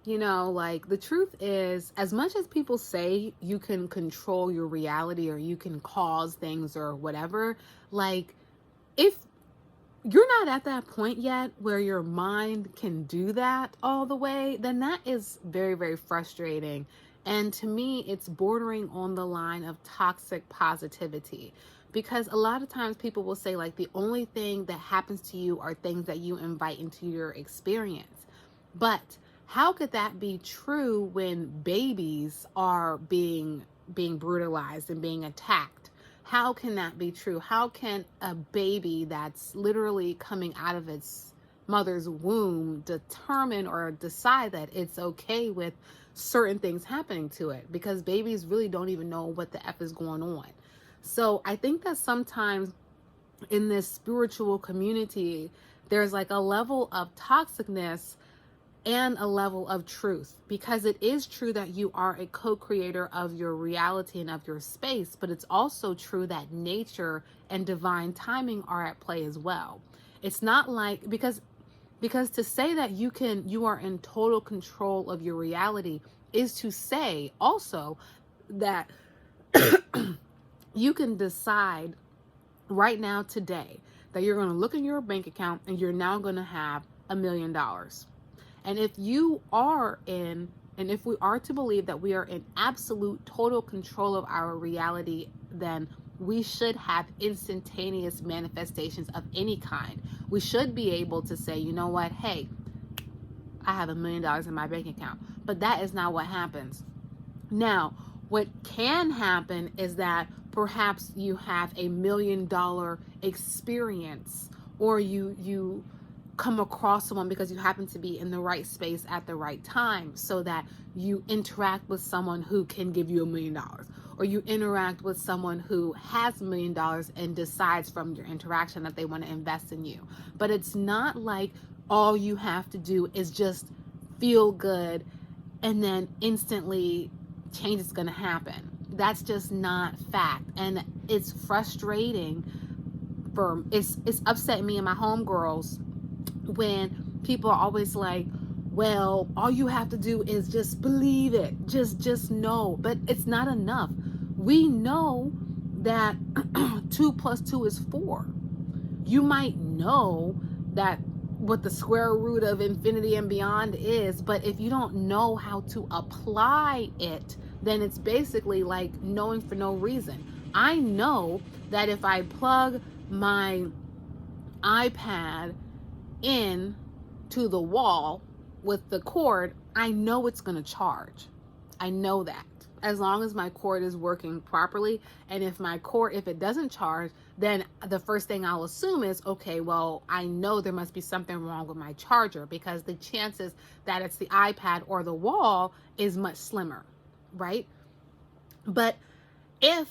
Like the truth is, as much as people say you can control your reality or you can cause things or whatever, like if you're not at that point yet where your mind can do that all the way, then that is very, very frustrating. And to me, it's bordering on the line of toxic positivity. Because a lot of times people will say, like, the only thing that happens to you are things that you invite into your experience. But how could that be true when babies are being brutalized and being attacked? How can that be true? How can a baby that's literally coming out of its mother's womb determine or decide that it's okay with certain things happening to it? Because babies really don't even know what the F is going on. So I think that sometimes in this spiritual community, there's like a level of toxicness and a level of truth, because it is true that you are a co-creator of your reality and of your space, but it's also true that nature and divine timing are at play as well. It's not like because to say that you are in total control of your reality is to say also that you can decide right now today that you're going to look in your bank account and you're now going to have $1 million. And if if we are to believe that we are in absolute total control of our reality, then we should have instantaneous manifestations of any kind. We should be able to say, you know what, hey, I have $1 million in my bank account. But that is not what happens. Now, what can happen is that perhaps you have $1 million experience, or you come across someone because you happen to be in the right space at the right time, so that you interact with someone who can give you $1 million, or you interact with someone who has $1 million and decides from your interaction that they want to invest in you. But it's not like all you have to do is just feel good and then instantly change is going to happen. That's just not fact. And it's frustrating it's upset me and my homegirls when people are always like, well, all you have to do is just believe it, just know. But it's not enough. We know that 2 plus 2 is 4. You might know that what the square root of infinity and beyond is, but if you don't know how to apply it, then it's basically like knowing for no reason. I know that if I plug my iPad in to the wall with the cord, I know it's going to charge. I know that, as long as my cord is working properly. And if it doesn't charge, then the first thing I'll assume is, okay, well, I know there must be something wrong with my charger, because the chances that it's the iPad or the wall is much slimmer, right? But if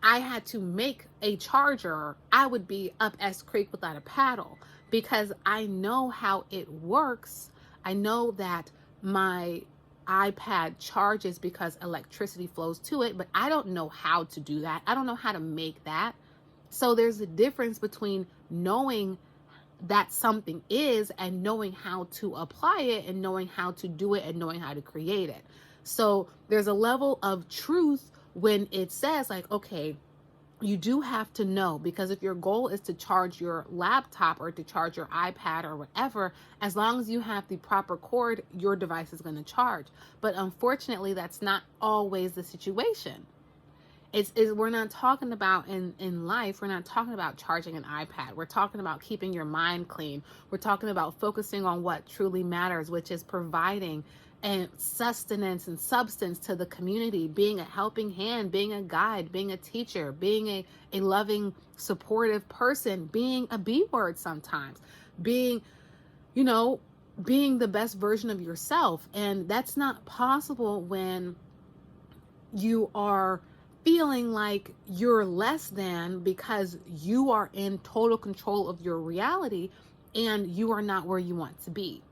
I had to make a charger, I would be up S Creek without a paddle, because I know how it works. I know that my iPad charges because electricity flows to it, but I don't know how to do that. I don't know how to make that. So there's a difference between knowing that something is and knowing how to apply it and knowing how to do it and knowing how to create it. So there's a level of truth when it says like, okay, you do have to know, because if your goal is to charge your laptop or to charge your iPad or whatever, as long as you have the proper cord, your device is going to charge. But unfortunately, that's not always the situation. We're not talking about in life, we're not talking about charging an iPad. We're talking about keeping your mind clean. We're talking about focusing on what truly matters, which is providing and sustenance and substance to the community, being a helping hand, being a guide, being a teacher, being a loving, supportive person, being a B word sometimes, being the best version of yourself. And that's not possible when you are feeling like you're less than because you are in total control of your reality and you are not where you want to be.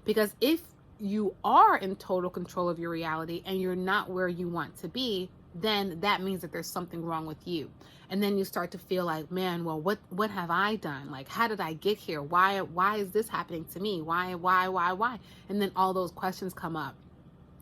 Because if you are in total control of your reality and you're not where you want to be, then that means that there's something wrong with you. And then you start to feel like, man, well, what have I done? Like, how did I get here? Why is this happening to me? Why? And then all those questions come up.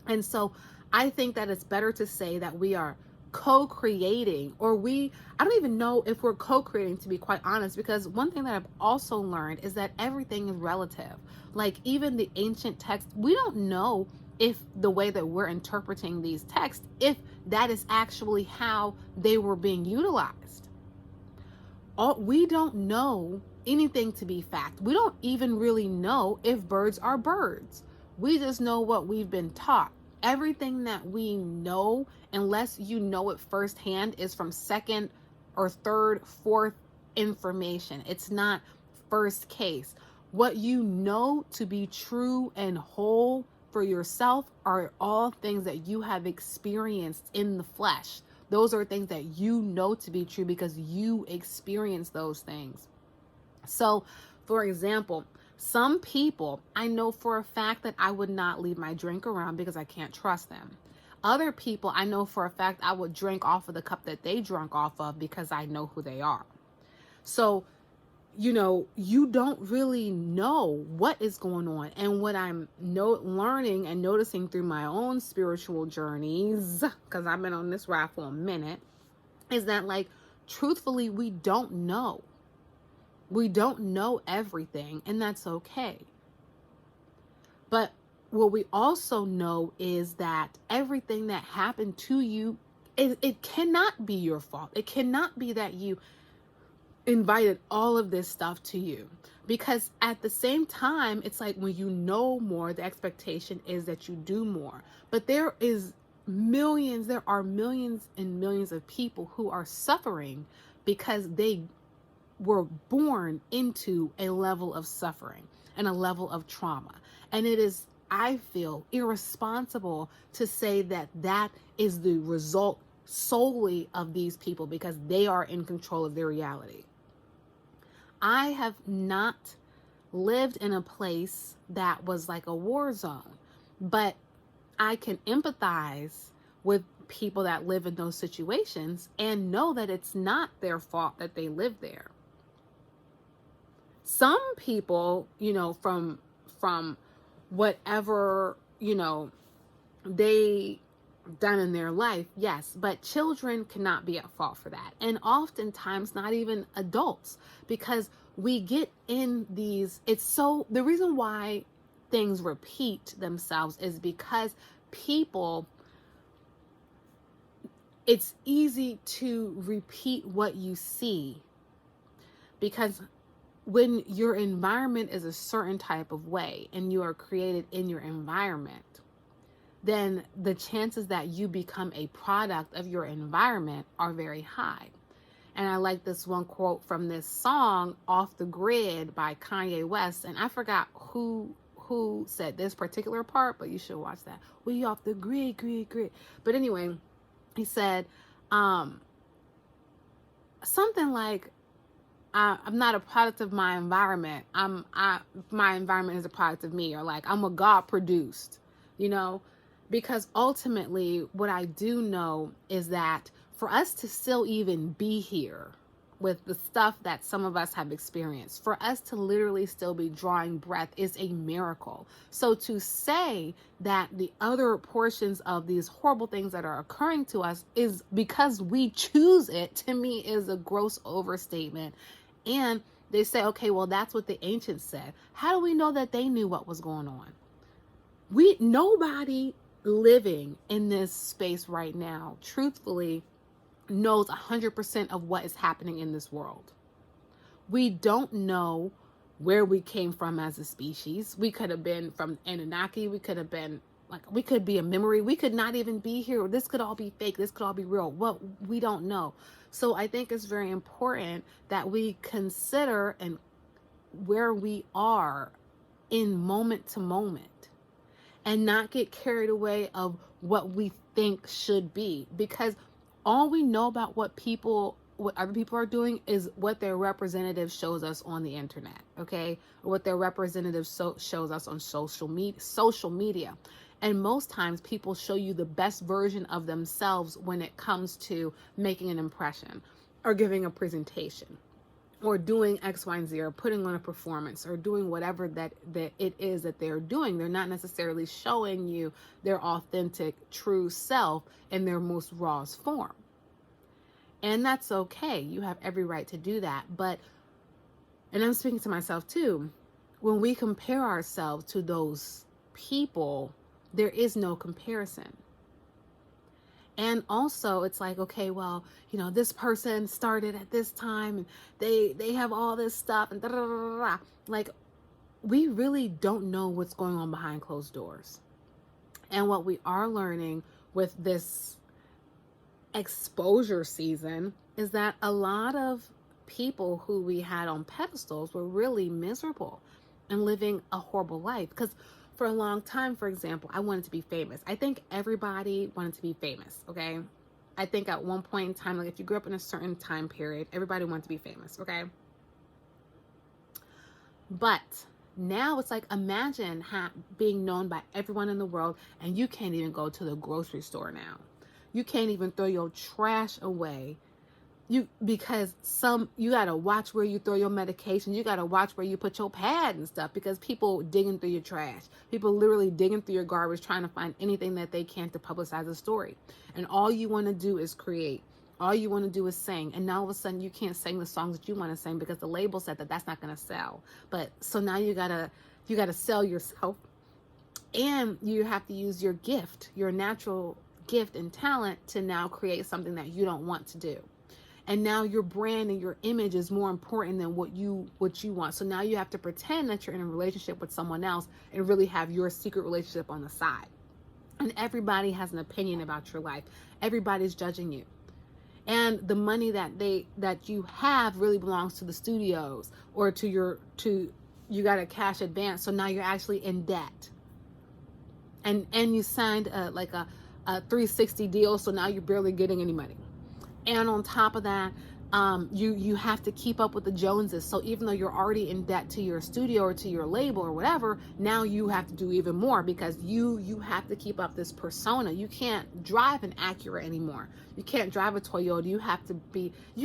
And so I think that it's better to say that we are co-creating, or I don't even know if we're co-creating, to be quite honest, because one thing that I've also learned is that everything is relative. Like even the ancient texts, we don't know if the way that we're interpreting these texts, if that is actually how they were being utilized. We don't know anything to be fact. We don't even really know if birds are birds. We just know what we've been taught. Everything that we know, unless you know it firsthand, is from second or third, fourth information. It's not first case. What you know to be true and whole for yourself are all things that you have experienced in the flesh. Those are things that you know to be true because you experience those things. So, for example, some people, I know for a fact that I would not leave my drink around because I can't trust them. Other people, I know for a fact I would drink off of the cup that they drank off of because I know who they are. So, you don't really know what is going on. And what I'm learning and noticing through my own spiritual journeys, because I've been on this ride for a minute, is that, like, truthfully, we don't know. We don't know everything, and that's okay. But what we also know is that everything that happened to you, it cannot be your fault. It cannot be that you invited all of this stuff to you, because at the same time, it's like when you know more, the expectation is that you do more. But there are millions and millions of people who are suffering because they were born into a level of suffering and a level of trauma. And it is, I feel, irresponsible to say that that is the result solely of these people because they are in control of their reality. I have not lived in a place that was like a war zone, but I can empathize with people that live in those situations and know that it's not their fault that they live there. Some people, from whatever, they done in their life, yes, but children cannot be at fault for that. And oftentimes not even adults, because we get in these, the reason why things repeat themselves is because people, it's easy to repeat what you see, because when your environment is a certain type of way and you are created in your environment, then the chances that you become a product of your environment are very high. And I like this one quote from this song, Off the Grid by Kanye West. And I forgot who said this particular part, but you should watch that. We off the grid. But anyway, he said something like, I'm not a product of my environment. My environment is a product of me, or like I'm a God produced, because ultimately what I do know is that for us to still even be here with the stuff that some of us have experienced, for us to literally still be drawing breath is a miracle. So to say that the other portions of these horrible things that are occurring to us is because we choose it, to me is a gross overstatement. And they say, okay, well, that's what the ancients said. How do we know that they knew what was going on? Nobody living in this space right now, truthfully, knows 100% of what is happening in this world. We don't know where we came from as a species. We could have been from Anunnaki. We could be a memory. We could not even be here. This could all be fake. This could all be real. Well, we don't know. So I think it's very important that we consider and where we are in moment to moment and not get carried away of what we think should be, because all we know about what other people are doing is what their representative shows us on the internet, okay? Or what their representative shows us on social media. And most times people show you the best version of themselves when it comes to making an impression or giving a presentation or doing X, Y, and Z, or putting on a performance, or doing whatever that it is that they're doing. They're not necessarily showing you their authentic, true self in their most rawest form. And that's okay. You have every right to do that. But, and I'm speaking to myself too, when we compare ourselves to those people, there is no comparison. And also it's like, okay, well, you know, this person started at this time and they have all this stuff and da, da, da, da, da. Like, we really don't know what's going on behind closed doors. And what we are learning with this exposure season is that a lot of people who we had on pedestals were really miserable and living a horrible life. Because for a long time, for example, I wanted to be famous. I think everybody wanted to be famous, okay? I think at one point in time, like if you grew up in a certain time period, everybody wanted to be famous, okay? But now it's like, imagine being known by everyone in the world, and you can't even go to the grocery store now. You can't even throw your trash away. Because you got to watch where you throw your medication. You got to watch where you put your pad and stuff, because people digging through your trash. People literally digging through your garbage, trying to find anything that they can to publicize a story. And all you want to do is create. All you want to do is sing. And now all of a sudden you can't sing the songs that you want to sing because the label said that that's not going to sell. But so now you got to sell yourself, and you have to use your gift, your natural gift and talent, to now create something that you don't want to do. And now your brand and your image is more important than what you want. So now you have to pretend that you're in a relationship with someone else and really have your secret relationship on the side. And everybody has an opinion about your life. Everybody's judging you. And the money that you have really belongs to the studios, or you got a cash advance. So now you're actually in debt. And you signed a 360 deal. So now you're barely getting any money. And on top of that, you have to keep up with the Joneses. So even though you're already in debt to your studio or to your label or whatever, now you have to do even more, because you have to keep up this persona. You can't drive an Acura anymore. You can't drive a Toyota. You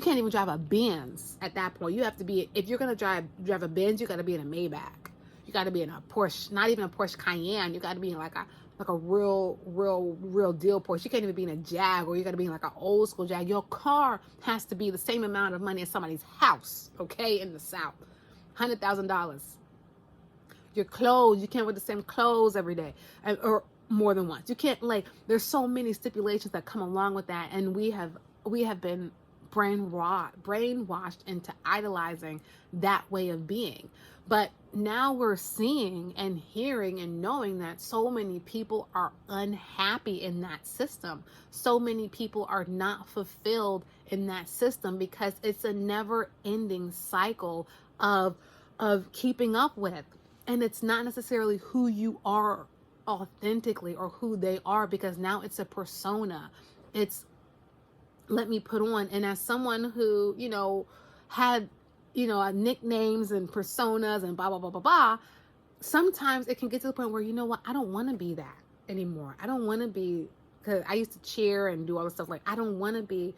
can't even drive a Benz at that point. You have to be, if you're going to drive a Benz, you got to be in a Maybach. You got to be in a Porsche, not even a Porsche Cayenne. You got to be in like a real deal Porsche. You can't even be in a Jag, or you got to be in like an old school Jag. Your car has to be the same amount of money as somebody's house, okay, in the South. $100,000. Your clothes, you can't wear the same clothes every day, or more than once. You can't, there's so many stipulations that come along with that, and we have been brainwashed into idolizing that way of being. But now we're seeing and hearing and knowing that so many people are unhappy in that system. So many people are not fulfilled in that system, because it's a never-ending cycle of keeping up with. And it's not necessarily who you are authentically or who they are, because now it's a persona. It's, let me put on. And as someone who, had, nicknames and personas and blah, blah, blah, blah, blah, sometimes it can get to the point where, you know what, I don't want to be that anymore. I don't want to be, because I used to cheer and do all this stuff. Like, I don't want to be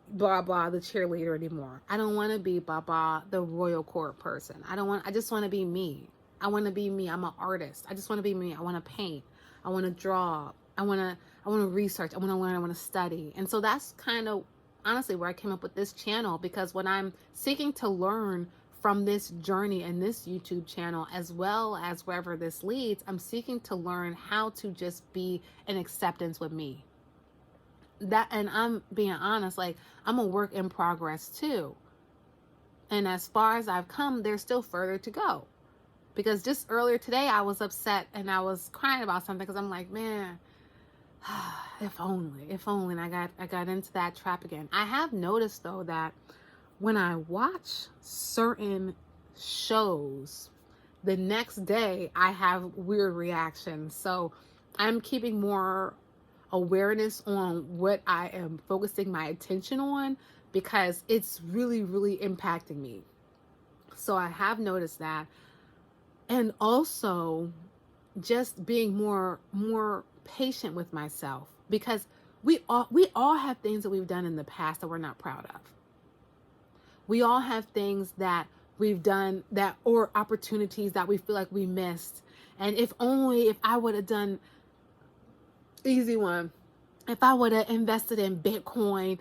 blah, blah, the cheerleader anymore. I don't want to be blah, blah, the royal court person. I just want to be me. I want to be me. I'm an artist. I just want to be me. I want to paint. I want to draw. I want to research. I want to learn. I want to study. And so that's kind of honestly where I came up with this channel, because when I'm seeking to learn from this journey and this YouTube channel, as well as wherever this leads, I'm seeking to learn how to just be in acceptance with me. And I'm being honest, I'm a work in progress too. And as far as I've come, there's still further to go. Because just earlier today, I was upset and I was crying about something, because I'm like, man, if only, and I got into that trap again. I have noticed though that when I watch certain shows, the next day I have weird reactions. So I'm keeping more awareness on what I am focusing my attention on, because it's really, really impacting me. So I have noticed that. And also, just being more patient with myself, because we all have things that we've done in the past that we're not proud of. We all have things that we've done that, or opportunities that we feel like we missed. And if I would have done, easy one, if I would have invested in Bitcoin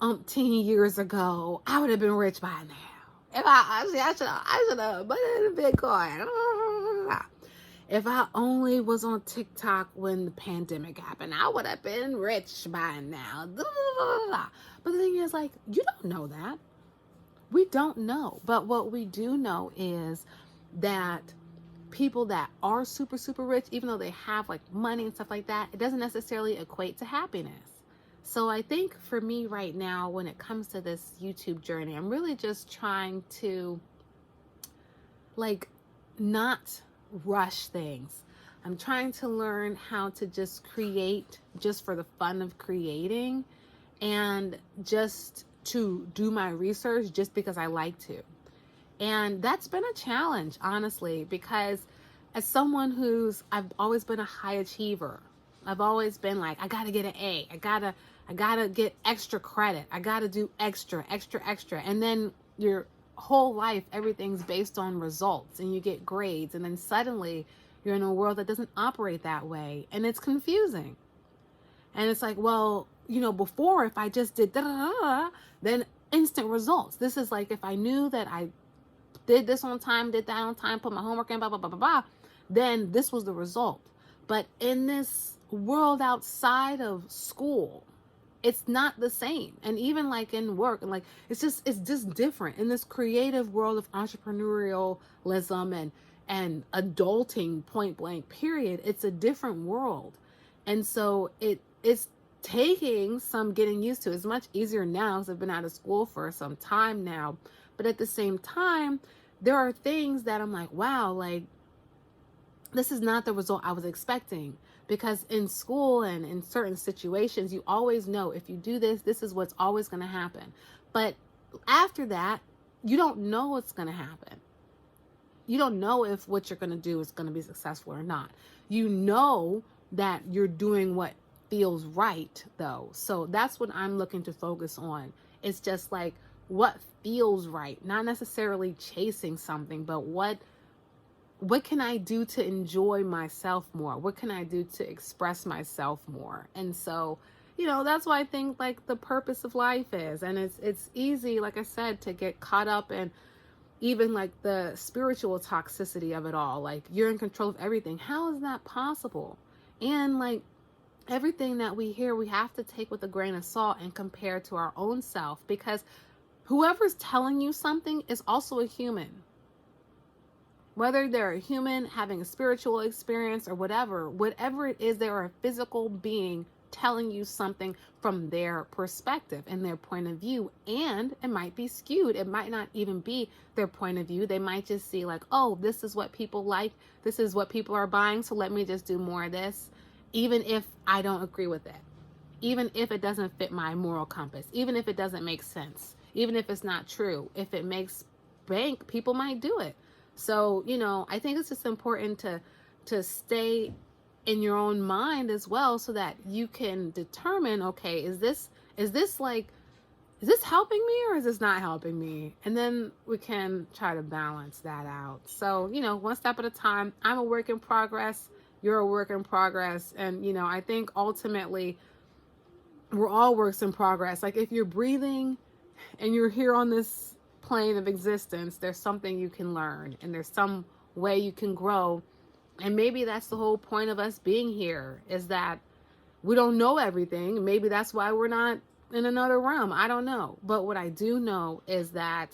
10 years ago, I would have been rich by now. If I should have put it in Bitcoin. If I only was on TikTok when the pandemic happened, I would have been rich by now. But the thing is, like, you don't know that. We don't know. But what we do know is that people that are super, super rich, even though they have like money and stuff like that, it doesn't necessarily equate to happiness. So I think for me right now, when it comes to this YouTube journey, I'm really just trying to like not rush things. I'm trying to learn how to just create just for the fun of creating, and just to do my research just because I like to. And that's been a challenge, honestly, because as someone I've always been a high achiever. I've always been like, I gotta get an A. I gotta get extra credit. I gotta do extra. And then your whole life, everything's based on results, and you get grades. And then suddenly you're in a world that doesn't operate that way. And it's confusing. And it's like, well, before, if I just did then instant results. This is like, if I knew that I did this on time, did that on time, put my homework in, blah, blah, blah, blah, blah, then this was the result. But in this world outside of school, it's not the same. And even like in work, and like, it's just different. In this creative world of entrepreneurialism and adulting, point blank, period, it's a different world. And so it's taking some getting used to. It's much easier now because I've been out of school for some time now. But at the same time, there are things that I'm like, wow, like, this is not the result I was expecting. Because in school and in certain situations, you always know if you do this, this is what's always going to happen. But after that, you don't know what's going to happen. You don't know if what you're going to do is going to be successful or not. You know that you're doing what feels right, though. So that's what I'm looking to focus on. It's just like what feels right, not necessarily chasing something, but what can I do to enjoy myself more? What can I do to express myself more? And so, that's why I think like the purpose of life is. And it's easy, like I said, to get caught up in even like the spiritual toxicity of it all. Like, you're in control of everything. How is that possible? And like, everything that we hear, we have to take with a grain of salt and compare to our own self, because whoever's telling you something is also a human. Whether they're a human having a spiritual experience or whatever it is, they're a physical being telling you something from their perspective and their point of view. And it might be skewed. It might not even be their point of view. They might just see like, oh, this is what people like. This is what people are buying. So let me just do more of this. Even if I don't agree with it. Even if it doesn't fit my moral compass. Even if it doesn't make sense. Even if it's not true. If it makes bank, people might do it. So, I think it's just important to stay in your own mind as well, so that you can determine, okay, is this helping me or is this not helping me? And then we can try to balance that out. So, one step at a time. I'm a work in progress. You're a work in progress. And, I think ultimately we're all works in progress. Like, if you're breathing and you're here on this plane of existence, there's something you can learn, and there's some way you can grow. And maybe that's the whole point of us being here, is that we don't know everything. Maybe that's why we're not in another realm. I don't know. But what I do know is that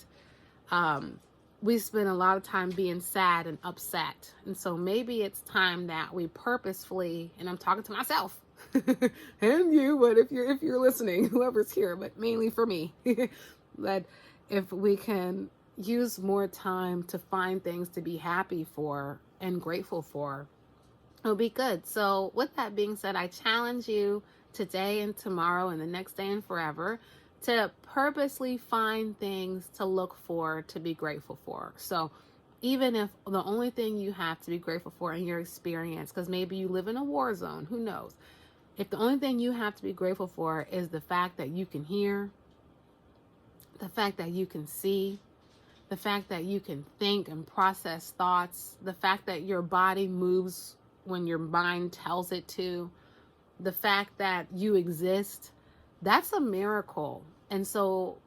we spend a lot of time being sad and upset. And so maybe it's time that we purposefully, and I'm talking to myself and you, but if you're listening, whoever's here, but mainly for me, that if we can use more time to find things to be happy for and grateful for, it'll be good. So with that being said, I challenge you today and tomorrow and the next day and forever to purposely find things to look for, to be grateful for. So even if the only thing you have to be grateful for in your experience, because maybe you live in a war zone, who knows? If the only thing you have to be grateful for is the fact that you can hear, the fact that you can see, the fact that you can think and process thoughts, the fact that your body moves when your mind tells it to, the fact that you exist, that's a miracle. And so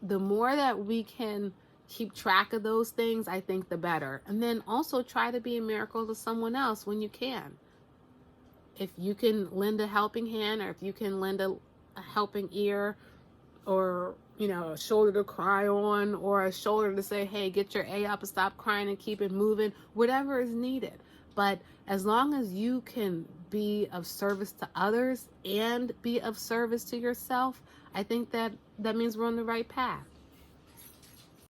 the more that we can keep track of those things, I think the better. And then also try to be a miracle to someone else when you can. If you can lend a helping hand, or if you can lend a helping ear, or, a shoulder to cry on, or a shoulder to say, hey, get your A up and stop crying and keep it moving, whatever is needed. But as long as you can be of service to others and be of service to yourself, I think that means we're on the right path.